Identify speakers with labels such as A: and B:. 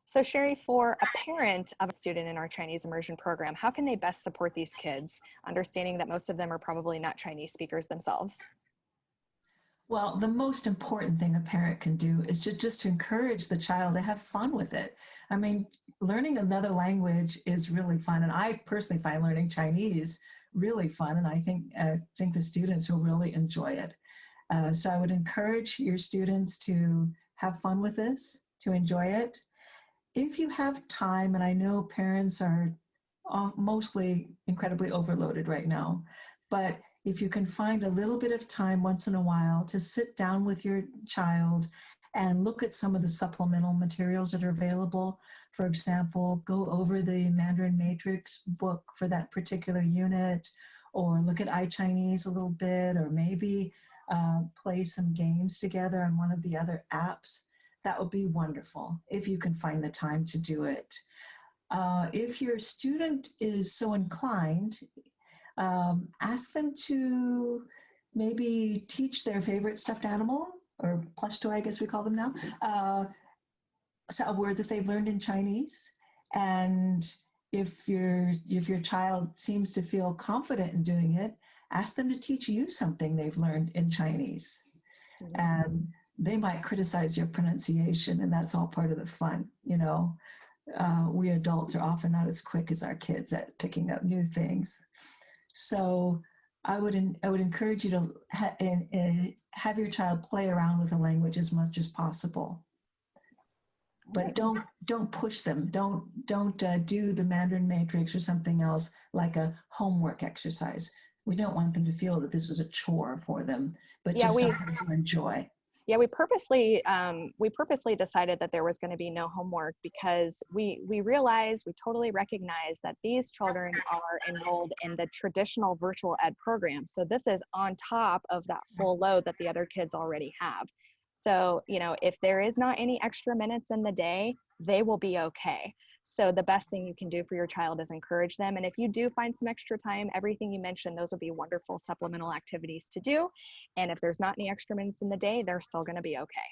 A: So Sherry, for a parent of a student in our Chinese immersion program, how can they best support these kids, understanding that most of them are probably not Chinese speakers themselves?
B: Well, the most important thing a parent can do is just to encourage the child to have fun with it. I mean, learning another language is really fun, and I personally find learning Chinese really fun, and I think the students will really enjoy it. So I would encourage your students to have fun with this, to enjoy it. If you have time, and I know parents are mostly incredibly overloaded right now, but if you can find a little bit of time once in a while to sit down with your child and look at some of the supplemental materials that are available, for example, go over the Mandarin Matrix book for that particular unit, or look at iChinese a little bit, or maybe play some games together on one of the other apps. That would be wonderful if you can find the time to do it. If your student is so inclined, ask them to maybe teach their favorite stuffed animal or plush toy, I guess we call them now, a word that they've learned in Chinese. And if your child seems to feel confident in doing it, ask them to teach you something they've learned in Chinese.
A: Mhm.
B: And they might criticize your pronunciation, and that's all part of the fun, you know. We adults are often not as quick as our kids at picking up new things. So I would encourage you to have your child play around with the language as much as possible,
A: All
B: but
A: right.
B: don't push them. Don't do the Mandarin Matrix or something else like a homework exercise. We don't want them to feel that this is a chore for them, but
A: Yeah,
B: just
A: we
B: something to enjoy.
A: we purposely decided that there was going to be no homework because we realized, we totally recognize that these children are enrolled in the traditional virtual ed program. So this is on top of that full load that the other kids already have. So, if there is not any extra minutes in the day, they will be okay. So the best thing you can do for your child is encourage them. And if you do find some extra time, everything you mentioned, those will be wonderful supplemental activities to do. And if there's not any extra minutes in the day, they're still going to be okay.